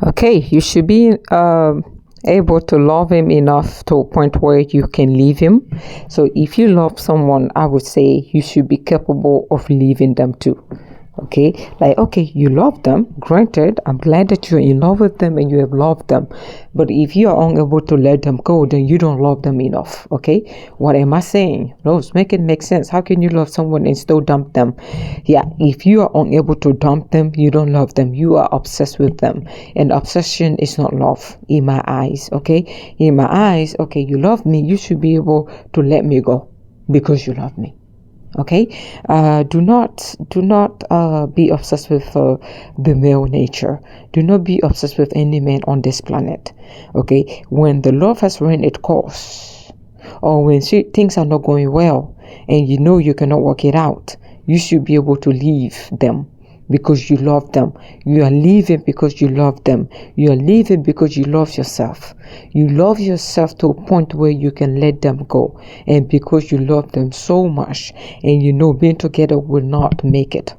Okay, you should be able to love him enough to a point where you can leave him. So if you love someone, I would say you should be capable of leaving them too. Okay, like, okay, you love them, granted, I'm glad that you're in love with them and you have loved them, but if you are unable to let them go, then you don't love them enough. Okay, what am I saying? Rose, make it make sense. How can you love someone and still dump them? Yeah, if you are unable to dump them, you don't love them, you are obsessed with them, and obsession is not love in my eyes. Okay, in my eyes, okay, you love me, you should be able to let me go because you love me. Okay, do not be obsessed with the male nature. Do not be obsessed with any man on this planet. Okay, when the love has run its course, or when things are not going well and you know you cannot work it out, you should be able to leave them because you love them. You are leaving because you love them. You are leaving because you love yourself. You love yourself to a point where you can let them go, and because you love them so much and you know being together will not make it,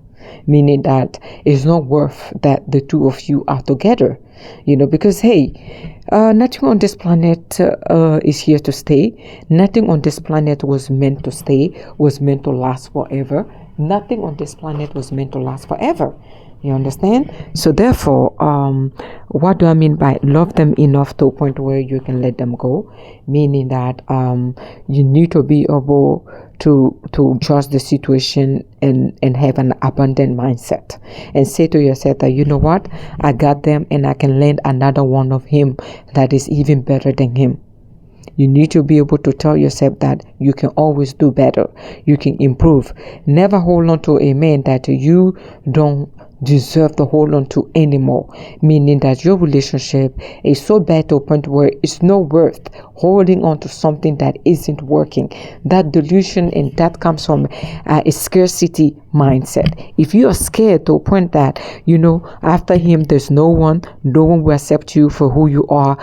meaning that it's not worth that the two of you are together, because hey, nothing on this planet is here to stay. Nothing on this planet was meant to stay, was meant to last forever. Nothing on this planet was meant to last forever. You understand? So therefore, what do I mean by love them enough to a point where you can let them go? Meaning that you need to be able to judge the situation and have an abundant mindset and say to yourself that, you know what, I got them and I can land another one of him that is even better than him. You need to be able to tell yourself that you can always do better. You can improve. Never hold on to a man that you don't deserve to hold on to anymore, meaning that your relationship is so bad to a point where it's not worth holding on to something that isn't working. That delusion, and that comes from a scarcity mindset. If you are scared to a point that after him there's no one will accept you for who you are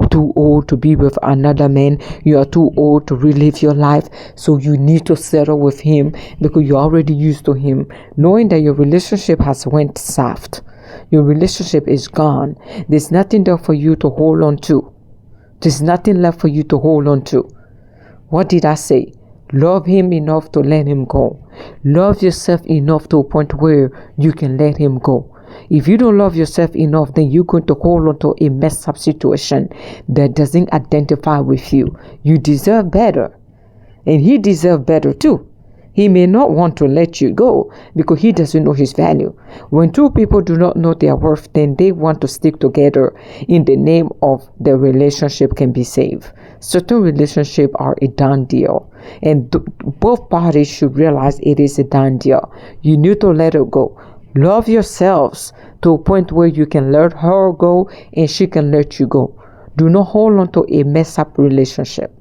too old to be with another man, you are too old to relive your life, so you need to settle with him because you're already used to him, knowing that your relationship has went soft. Your relationship is gone. There's nothing there for you to hold on to. There's nothing left for you to hold on to. What did I say? Love him enough to let him go. Love yourself enough to a point where you can let him go. If you don't love yourself enough, then you're going to hold on to a messed up situation that doesn't identify with you. You deserve better. And he deserves better too. He may not want to let you go because he doesn't know his value. When two people do not know their worth, then they want to stick together in the name of the relationship can be saved. Certain relationships are a done deal, and both parties should realize it is a done deal. You need to let it go. Love yourselves to a point where you can let her go and she can let you go. Do not hold on to a messed up relationship.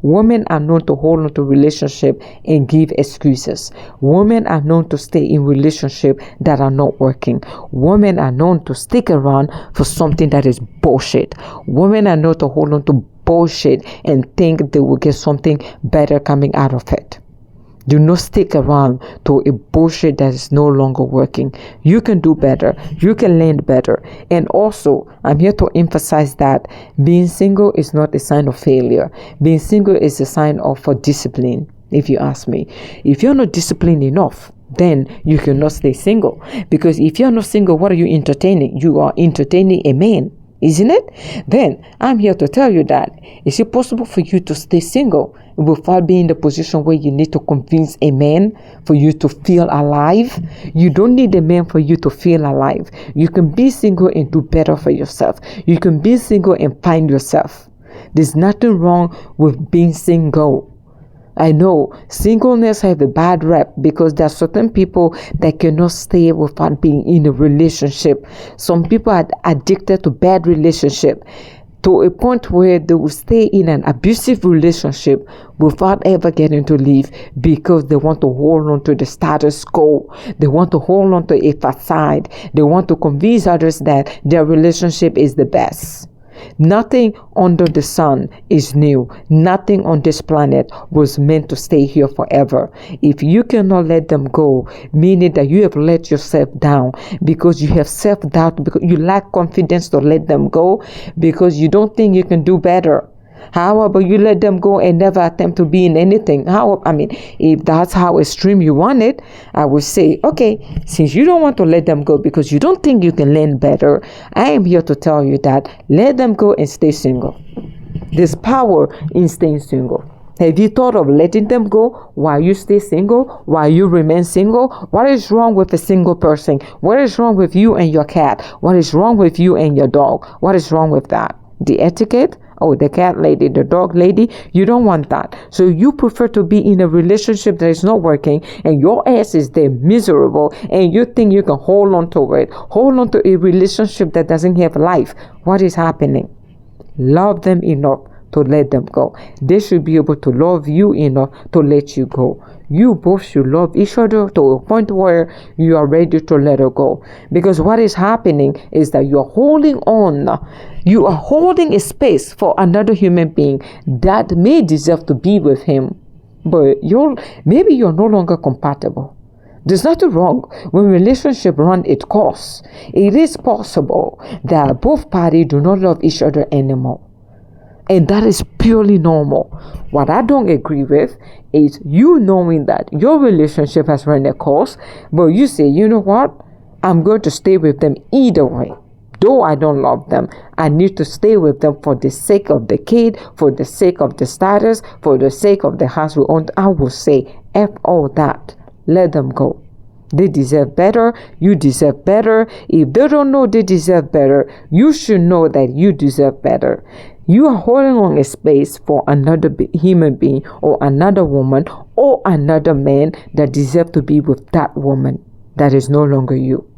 Women are known to hold on to relationship and give excuses. Women are known to stay in relationship that are not working. Women are known to stick around for something that is bullshit. Women are known to hold on to bullshit and think they will get something better coming out of it. Do not stick around to a bullshit that is no longer working. You can do better. You can land better. And also, I'm here to emphasize that being single is not a sign of failure. Being single is a sign of discipline, if you ask me. If you're not disciplined enough, then you cannot stay single. Because if you're not single, what are you entertaining? You are entertaining a man, isn't it? Then I'm here to tell you that is it possible for you to stay single without being in the position where you need to convince a man for you to feel alive? You don't need a man for you to feel alive. You can be single and do better for yourself. You can be single and find yourself. There's nothing wrong with being single. I know singleness have a bad rep because there are certain people that cannot stay without being in a relationship. Some people are addicted to bad relationship to a point where they will stay in an abusive relationship without ever getting to leave because they want to hold on to the status quo. They want to hold on to a facade. They want to convince others that their relationship is the best. Nothing under the sun is new. Nothing on this planet was meant to stay here forever. If you cannot let them go, meaning that you have let yourself down because you have self-doubt, because you lack confidence to let them go, because you don't think you can do better. How about you let them go and never attempt to be in anything? If that's how extreme you want it, I would say, okay, since you don't want to let them go because you don't think you can learn better, I am here to tell you that let them go and stay single. There's power in staying single. Have you thought of letting them go while you stay single, while you remain single? What is wrong with a single person? What is wrong with you and your cat? What is wrong with you and your dog? What is wrong with that? The etiquette? Oh, the cat lady, the dog lady, you don't want that. So you prefer to be in a relationship that is not working and your ass is there miserable and you think you can hold on to it. Hold on to a relationship that doesn't have life. What is happening? Love them enough to let them go. They should be able to love you enough to let you go. You both should love each other to a point where you are ready to let her go. Because what is happening is that you're holding on. You are holding a space for another human being that may deserve to be with him. But maybe you're no longer compatible. There's nothing wrong when relationship run its course. It is possible that both parties do not love each other anymore. And that is purely normal. What I don't agree with is you knowing that your relationship has run a course, but you say, you know what? I'm going to stay with them either way. Though I don't love them, I need to stay with them for the sake of the kid, for the sake of the status, for the sake of the house we own. I will say, F all that. Let them go. They deserve better. You deserve better. If they don't know they deserve better, you should know that you deserve better. You are holding on a space for another human being or another woman or another man that deserves to be with that woman that is no longer you.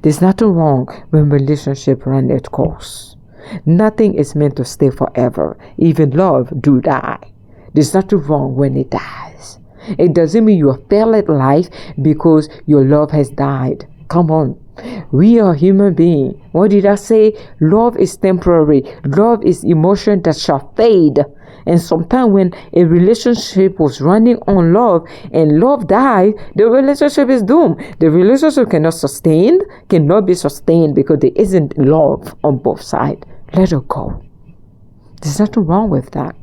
There's nothing wrong when relationships run its course. Nothing is meant to stay forever. Even love do die. There's nothing wrong when it dies. It doesn't mean you have failed at life because your love has died. Come on. We are human beings. What did I say? Love is temporary. Love is emotion that shall fade. And sometimes when a relationship was running on love and love died, the relationship is doomed. The relationship cannot be sustained because there isn't love on both sides. Let her go. There's nothing wrong with that.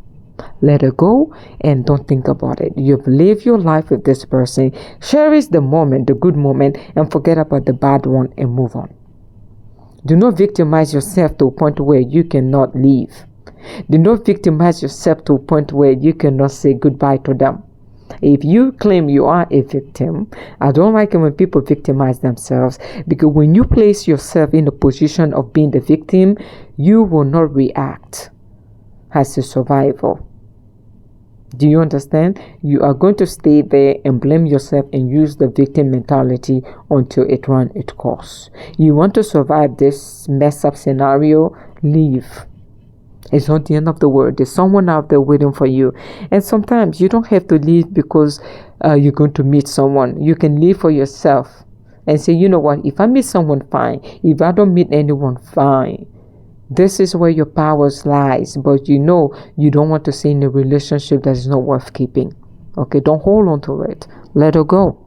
Let her go and don't think about it. You've lived your life with this person. Cherish the moment, the good moment, and forget about the bad one and move on. Do not victimize yourself to a point where you cannot leave. Do not victimize yourself to a point where you cannot say goodbye to them. If you claim you are a victim, I don't like it when people victimize themselves, because when you place yourself in a position of being the victim, you will not react as a survivor. Do you understand? You are going to stay there and blame yourself and use the victim mentality until it runs its course. You want to survive this mess up scenario? Leave. It's not the end of the world. There's someone out there waiting for you. And sometimes you don't have to leave because you're going to meet someone. You can leave for yourself and say, you know what? If I meet someone, fine. If I don't meet anyone, fine. This is where your powers lies, but you know you don't want to stay in a relationship that is not worth keeping. Okay, don't hold on to it. Let her go.